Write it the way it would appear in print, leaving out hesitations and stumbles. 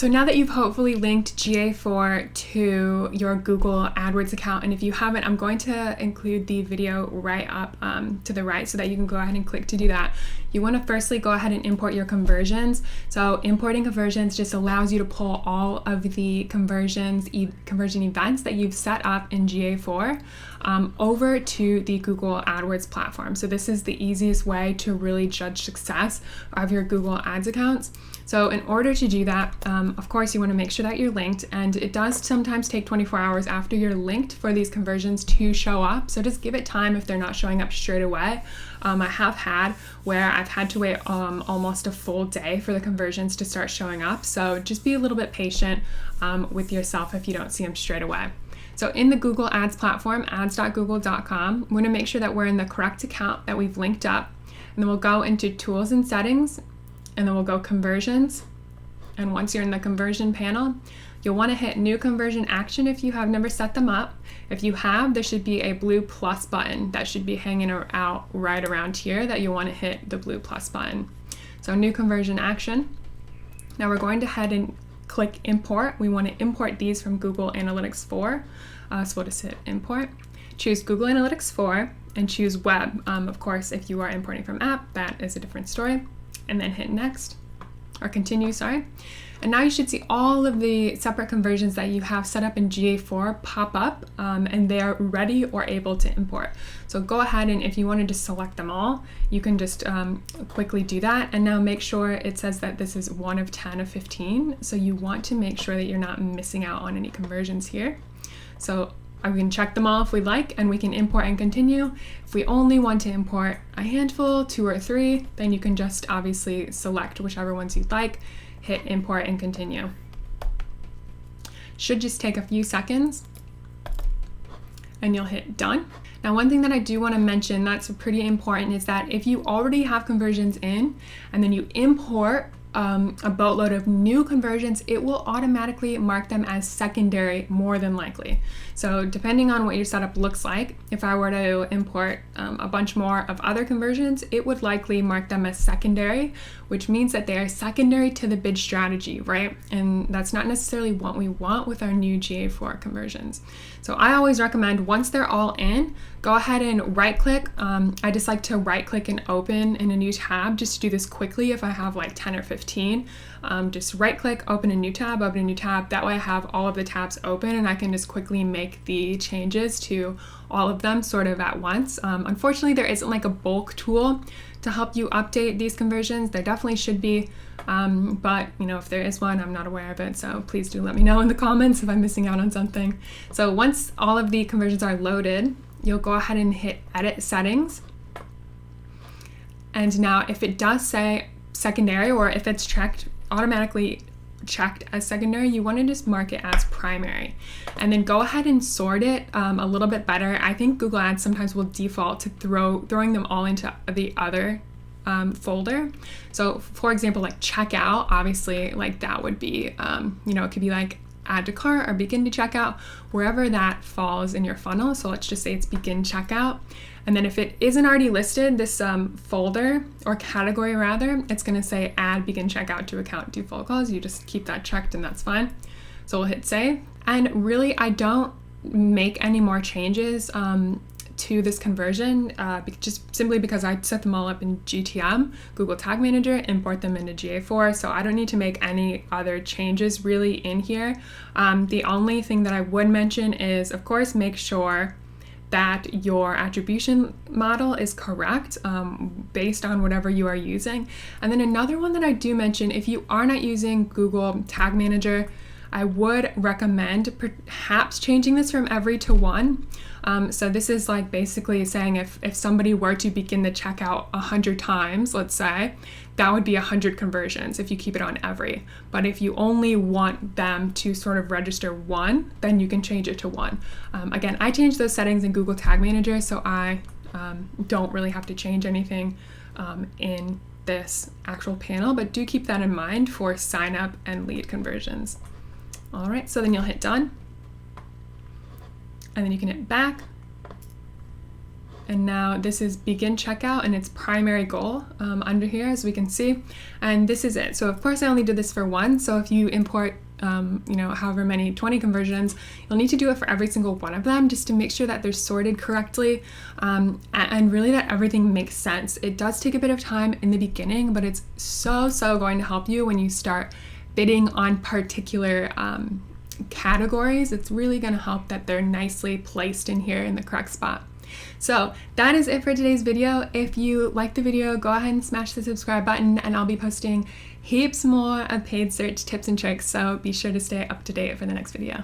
So now that you've hopefully linked GA4 to your Google AdWords account, and if you haven't, I'm going to include the video right up to the right so that you can go ahead and click to do that. You want to firstly go ahead and import your conversions. So importing conversions just allows you to pull all of the conversion events that you've set up in GA4 over to the Google AdWords platform. So this is the easiest way to really judge success of your Google Ads accounts. So in order to do that, of course, you want to make sure that you're linked, and it does sometimes take 24 hours after you're linked for these conversions to show up. So just give it time if they're not showing up straight away. I have had where I've had to wait almost a full day for the conversions to start showing up. So just be a little bit patient with yourself if you don't see them straight away. So in the Google Ads platform, ads.google.com, we want to make sure that we're in the correct account that we've linked up. And then we'll go into Tools and Settings, and then we'll go Conversions. And once you're in the conversion panel, you'll want to hit New Conversion Action if you have never set them up. If you have, there should be a blue plus button that should be hanging out right around here that you want to hit the blue plus button. So New Conversion Action. Now we're going to head and click Import. We want to import these from Google Analytics 4. So we'll just hit Import. Choose Google Analytics 4 and choose Web. Of course, if you are importing from app, that is a different story. And then hit Next, or Continue, sorry. And now you should see all of the separate conversions that you have set up in GA4 pop up, and they are ready or able to import. So go ahead, and if you wanted to select them all, you can just quickly do that. And now make sure it says that this is 1 of 10 of 15. So you want to make sure that you're not missing out on any conversions here. So we can check them all if we like, and we can import and continue. If we only want to import a handful, 2 or 3, then you can just obviously select whichever ones you'd like, hit import and continue. Should just take a few seconds, and you'll hit done. Now, one thing that I do want to mention that's pretty important is that if you already have conversions in and then you import a boatload of new conversions, it will automatically mark them as secondary more than likely. So depending on what your setup looks like, if I were to import a bunch more of other conversions, it would likely mark them as secondary, which means that they are secondary to the bid strategy, right? And that's not necessarily what we want with our new GA4 conversions. So I always recommend once they're all in, go ahead and right click. I just like to right click and open in a new tab just to do this quickly if I have like 10 or 15. Just right click, open a new tab, That way I have all of the tabs open and I can just quickly make the changes to all of them sort of at once. Unfortunately, there isn't like a bulk tool to help you update these conversions. There definitely should be, but if there is one, I'm not aware of it. So please do let me know in the comments if I'm missing out on something. So once all of the conversions are loaded, you'll go ahead and hit Edit Settings. And now if it does say secondary, or if it's automatically checked as secondary, you want to just mark it as primary. And then go ahead and sort it a little bit better. I think Google Ads sometimes will default to throwing them all into the other folder. So for example, like checkout, obviously like that would be, it could be like add to cart or begin to checkout, wherever that falls in your funnel. So let's just say it's begin checkout. And then if it isn't already listed, this folder or category rather, it's going to say add begin checkout to account default calls. You just keep that checked and that's fine. So we'll hit save. And really, I don't make any more changes to this conversion, just simply because I set them all up in GTM, Google Tag Manager, import them into GA4, so I don't need to make any other changes really in here. The only thing that I would mention is, of course, make sure that your attribution model is correct based on whatever you are using. And then another one that I do mention, if you are not using Google Tag Manager, I would recommend perhaps changing this from every to one. So this is like basically saying if somebody were to begin the checkout 100 times, let's say, that would be 100 conversions if you keep it on every. But if you only want them to sort of register one, then you can change it to one. Again, I changed those settings in Google Tag Manager, so I don't really have to change anything in this actual panel, but do keep that in mind for sign up and lead conversions. All right, so then you'll hit done, and then you can hit back, And now this is begin checkout and its primary goal under here, as we can see. And this is it. So of course I only did this for one. So if you import however many 20 conversions, you'll need to do it for every single one of them just to make sure that they're sorted correctly and really that everything makes sense. It does take a bit of time in the beginning, but it's so going to help you when you start bidding on particular categories. It's really going to help that they're nicely placed in here in the correct spot. So that is it for today's video. If you liked the video, go ahead and smash the subscribe button, and I'll be posting heaps more of paid search tips and tricks, so be sure to stay up to date for the next video.